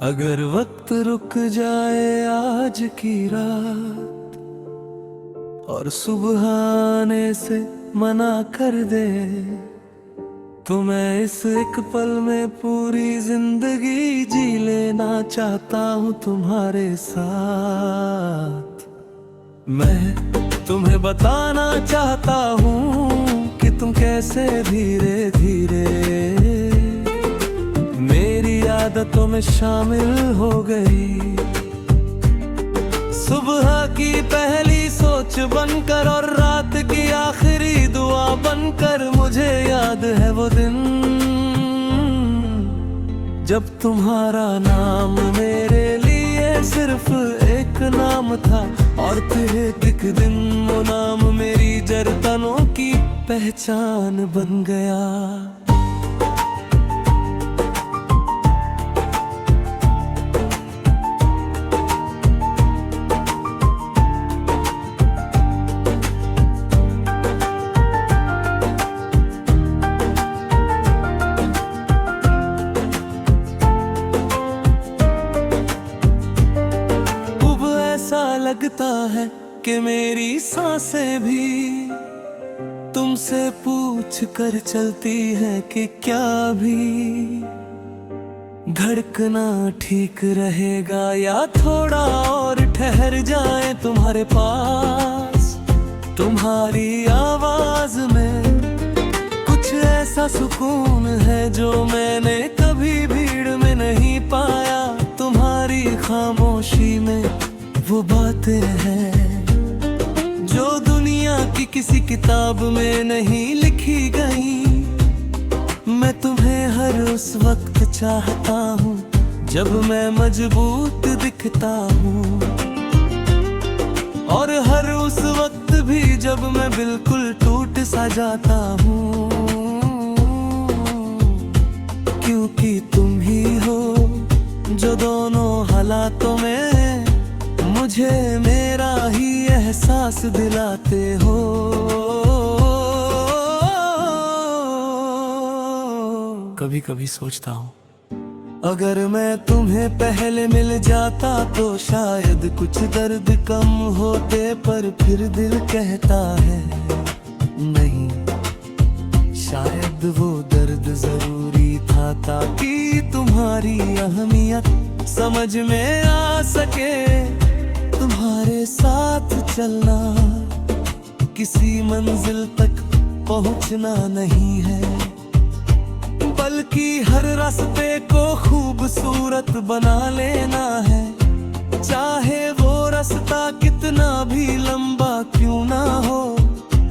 अगर वक्त रुक जाए आज की रात और सुबह आने से मना कर दे, तो मैं इस एक पल में पूरी जिंदगी जी लेना चाहता हूँ तुम्हारे साथ। मैं तुम्हें बताना चाहता हूँ कि तुम कैसे धीरे धीरे मेरी आदतों में शामिल हो गई। सुबह की पहली सोच बनकर और रात की आखिरी दुआ बनकर, मुझे याद है वो दिन जब तुम्हारा नाम मेरे लिए सिर्फ एक नाम था, और फिर एक दिन वो नाम मेरी जरतनों की पहचान बन गया। लगता है कि मेरी सांसें भी तुमसे पूछ कर चलती हैं कि क्या भी धड़कना ठीक रहेगा या थोड़ा और ठहर जाए तुम्हारे पास। तुम्हारी आवाज में कुछ ऐसा सुकून है जो मैंने कभी भीड़ में नहीं पाया। तुम्हारी खामोशी में वो बातें हैं जो दुनिया की किसी किताब में नहीं लिखी गई। मैं तुम्हें हर उस वक्त चाहता हूँ जब मैं मजबूत दिखता हूँ, और हर उस वक्त भी जब मैं बिल्कुल टूट सा जाता हूँ, क्योंकि तुम ही हो जो दोनों हालातों में मुझे मेरा ही एहसास दिलाते हो। कभी कभी सोचता हूँ अगर मैं तुम्हें पहले मिल जाता तो शायद कुछ दर्द कम होते, पर फिर दिल कहता है नहीं, शायद वो दर्द जरूरी था ताकि तुम्हारी अहमियत समझ में आ सके। तुम्हारे साथ चलना किसी मंजिल तक पहुंचना नहीं है, बल्कि हर रास्ते को खूबसूरत बना लेना है। चाहे वो रास्ता कितना भी लंबा क्यों ना हो,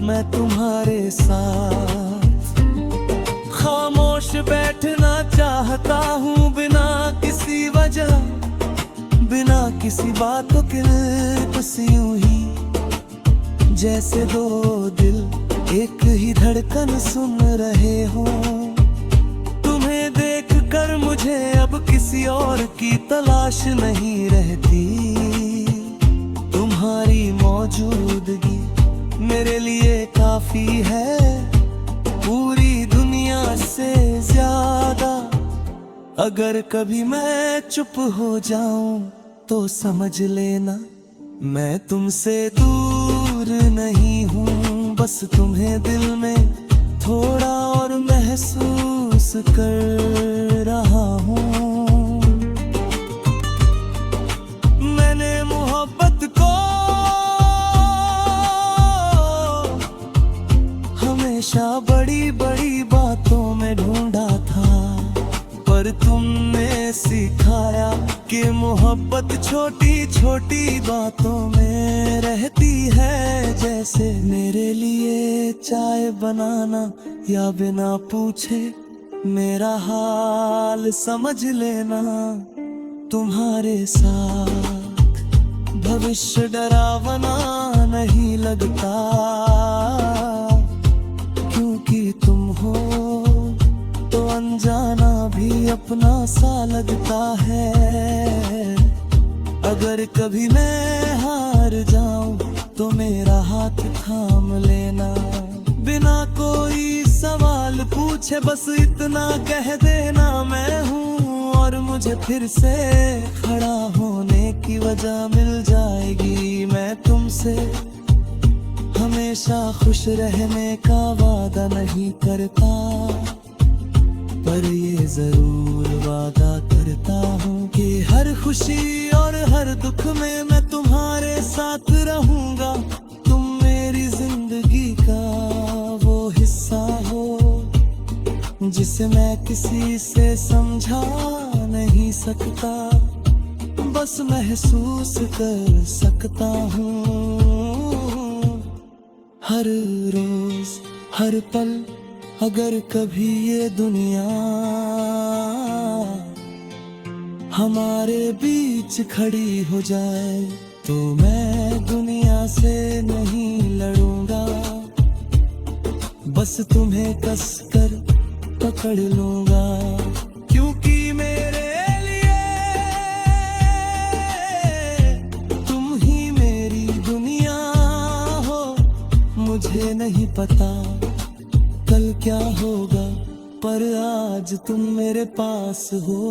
मैं तुम्हारे साथ खामोश बैठना चाहता हूँ, बिना किसी वजह, बिना किसी बातों के, बस यूं ही जैसे दो दिल एक ही धड़कन सुन रहे हो। तुम्हें देख कर मुझे अब किसी और की तलाश नहीं रहती। तुम्हारी मौजूदगी मेरे लिए काफी है, पूरी दुनिया से ज्यादा। अगर कभी मैं चुप हो जाऊं तो समझ लेना मैं तुमसे दूर नहीं हूँ, बस तुम्हें दिल में थोड़ा और महसूस कर रहा हूँ। मैंने मोहब्बत को हमेशा बड़ी बड़ी बातों में ढूंढा था, पर तुमने सिखाया कि मोहब्बत छोटी छोटी बातों में रहती है। जैसे मेरे लिए चाय बनाना या बिना पूछे मेरा हाल समझ लेना। तुम्हारे साथ भविष्य डरावना नहीं लगता, क्योंकि तुम हो तो अनजाना भी अपना सा लगता है। अगर कभी मैं हार जाऊं तो मेरा हाथ थाम लेना, बिना कोई सवाल पूछे बस इतना कह देना मैं हूँ, और और मुझे फिर से खड़ा होने की वजह मिल जाएगी। मैं तुमसे हमेशा खुश रहने का वादा नहीं करता, पर ये जरूर वादा करता हूँ कि हर खुशी और हर दुख में मैं तुम्हारे साथ रहूंगा। तुम मेरी जिंदगी का वो हिस्सा हो जिसे मैं किसी से समझा नहीं सकता, बस महसूस कर सकता हूँ। हर रोज हर पल अगर कभी ये दुनिया हमारे बीच खड़ी हो जाए, तो मैं दुनिया से नहीं लड़ूंगा, बस तुम्हें कसकर पकड़ लूंगा। क्योंकि मेरे लिए तुम ही मेरी दुनिया हो। मुझे नहीं पता कल क्या होगा, पर आज तुम मेरे पास हो,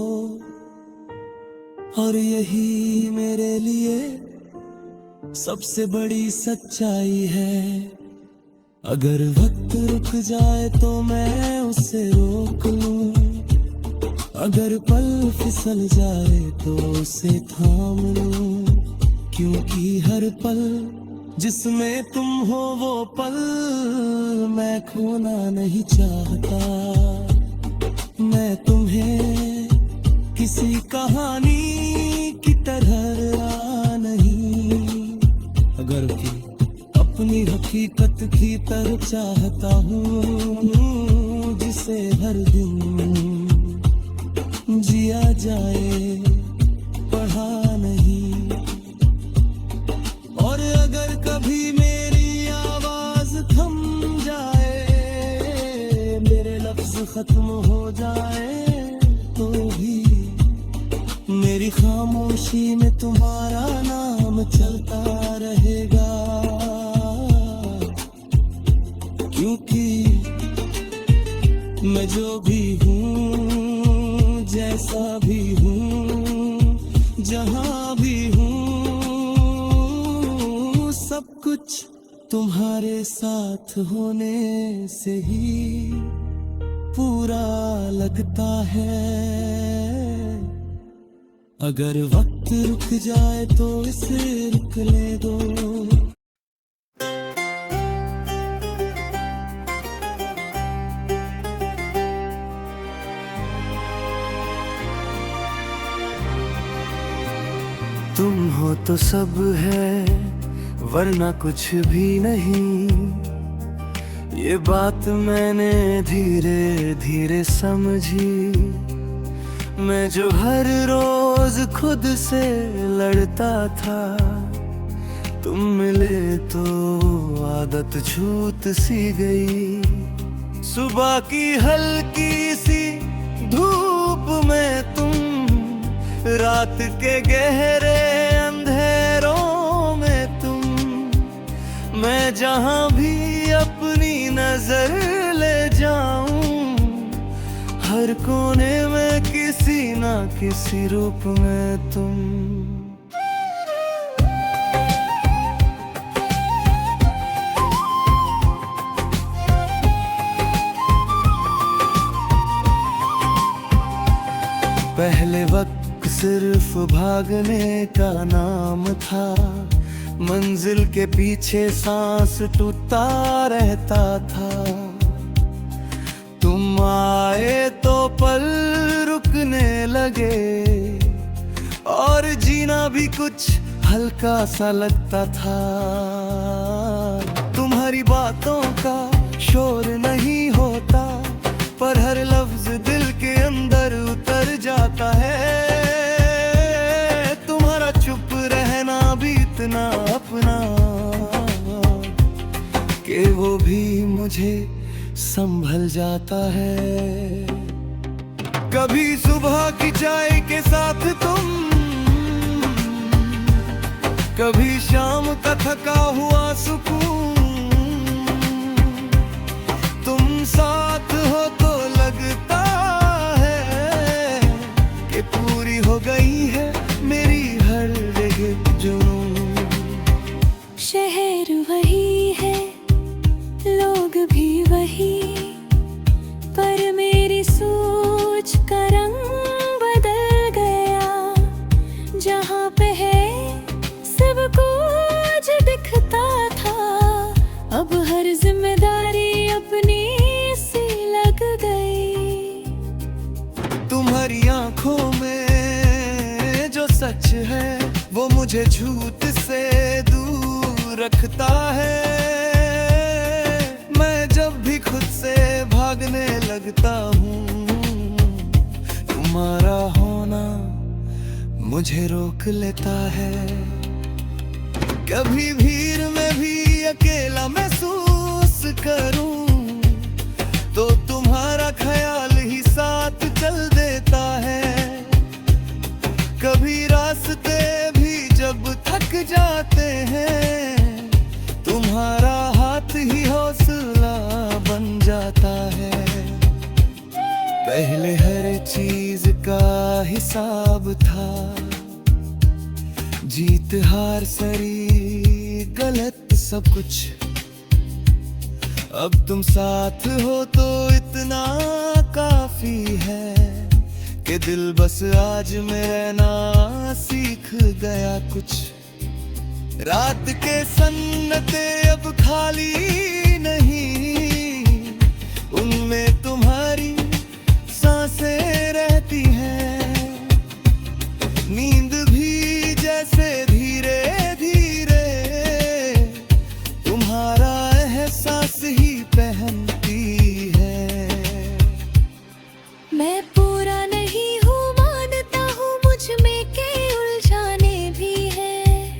और यही मेरे लिए सबसे बड़ी सच्चाई है। अगर वक्त रुक जाए तो मैं उसे रोक लूं, अगर पल फिसल जाए तो उसे थाम लूं, क्योंकि हर पल जिसमें तुम हो वो पल मैं खोना नहीं चाहता। मैं तुम्हें किसी कहानी की तरह नहीं, अगर कि अपनी हकीकत की तरह चाहता हूँ, जिसे हर दिन जिया जाए, पढ़ा नहीं। और अगर कभी मेरी आवाज थम जाए, मेरे लफ्ज खत्म हो जाए, तो भी मेरी खामोशी में तुम्हारा नाम चलता रहेगा। क्योंकि मैं जो भी हूँ, जैसा भी हूँ, जहाँ भी हूँ, सब कुछ तुम्हारे साथ होने से ही पूरा लगता है। अगर वक्त रुक जाए तो इसे रुक ले दो। तुम हो तो सब है, वरना कुछ भी नहीं। ये बात मैंने धीरे धीरे समझी। मैं जो हर रोज खुद से लड़ता था, तुम मिले तो आदत छूट सी गई। सुबह की हल्की सी धूप में तुम, रात के गहरे अंधेरों में तुम। मैं जहां भी अपनी नजर ले जाऊं, हर कोने में किसी ना किसी रूप में तुम। पहले वक्त सिर्फ भागने का नाम था, मंजिल के पीछे सांस टूटता रहता था। तुम आए तो पल रुकने लगे, और जीना भी कुछ हल्का सा लगता था। तुम्हारी बातों का शोर नहीं होता, पर हर लफ्ज दिल के अंदर उतर जाता है। तुम्हारा चुप रहना भी इतना अपना, कि वो भी मुझे संभल जाता है। कभी सुबह की चाय के साथ तुम, कभी शाम का थका हुआ सुकून। तुम साथ हो तो लगता है कि शहर वही है, लोग भी वही, पर मेरी सोच का रंग बदल गया। जहाँ पे है सब कुछ दिखता था, अब हर जिम्मेदारी अपनी सी लग गई। तुम्हारी आंखों में जो सच है वो मुझे झूठ से दूर रखता है। मैं जब भी खुद से भागने लगता हूँ, तुम्हारा होना मुझे रोक लेता है। कभी भीड़ में भी अकेला महसूस करूं तो तुम्हारा ख्याल ही साथ चल देता है। कभी रास्ते भी जब थक जाते हैं, तुम्हारा हाथ ही हौसला बन जाता है। पहले हर चीज का हिसाब था, जीत हार सरी गलत सब कुछ। अब तुम साथ हो तो इतना काफी है कि दिल बस आज में रहना सीख गया कुछ। रात के सन्नते अब खाली नहीं, उनमें तुम्हारी सांसें रहती हैं। नींद भी जैसे धीरे धीरे तुम्हारा एहसास ही पहनती है। मैं पूरा नहीं हूँ, मानता हूँ, मुझ में के उलझाने भी हैं,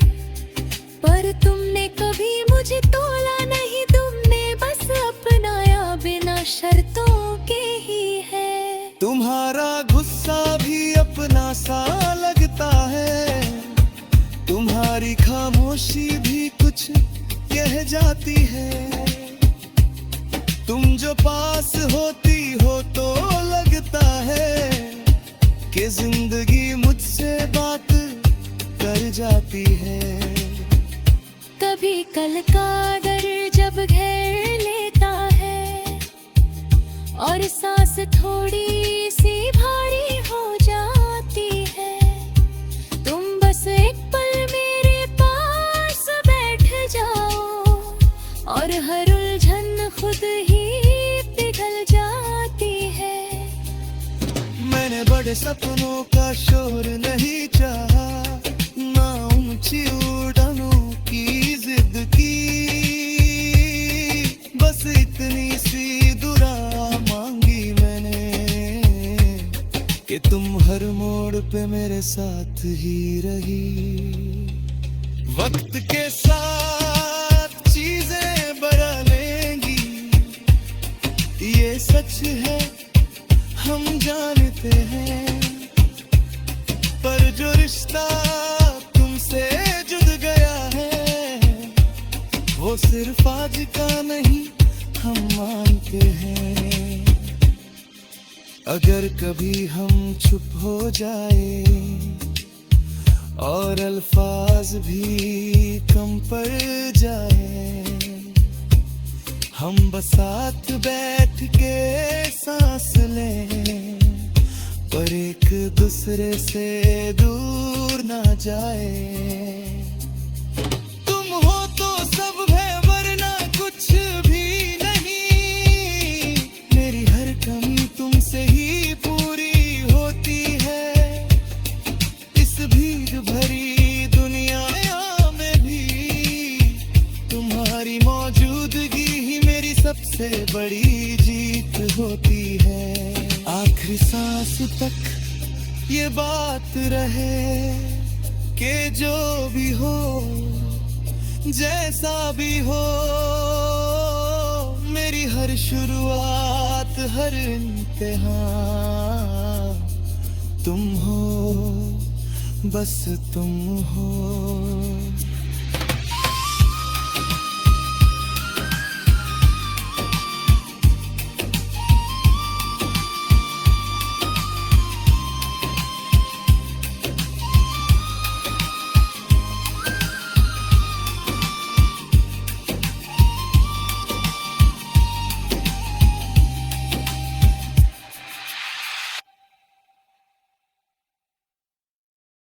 पर तुमने कभी मुझे तोला नहीं। तुमने बस अपनाया बिना शर्तों के ही है। तुम्हारा गुस्सा भी अपना सा लगता है, तुम्हारी खामोशी भी कुछ कह जाती है। तुम जो पास होती हो तो लगता है कि जिंदगी मुझसे बात कर जाती है। कभी कल का दर्द जब घेर लेता है और सांस थोड़ी सी भारी हो जाती है, तुम बस एक पल मेरे पास बैठ जाओ और हर उलझन खुद ही पिघल जाती है। मैंने बड़े सपनों का शोर नहीं चाहा, ना ऊंची उड़ानों की जिद की, बस इतनी सी दुआ मांगी मैंने कि तुम हर मोड़ पे मेरे साथ ही रही। वक्त के साथ चीजें बदलेंगी, ये सच है हम जानते हैं, पर जो रिश्ता तुमसे जुड़ गया है वो सिर्फ आज का नहीं हम मानते हैं। अगर कभी हम चुप हो जाए और अल्फाज भी कम पड़ जाए, हम बस साथ बैठ के सांस लें, पर एक दूसरे से दूर ना जाए। तुम हो तो सब है वरना कुछ भी नहीं, मेरी हर कमी तुमसे ही पूरी होती है। इस भीड़ भरी दुनिया में भी तुम्हारी मौजूदगी ही मेरी सबसे बड़ी जीत होती है। आखिरी सांस तक ये बात रहे कि जो भी हो, जैसा भी हो, मेरी हर शुरुआत, हर इंतहा तुम हो, बस तुम हो।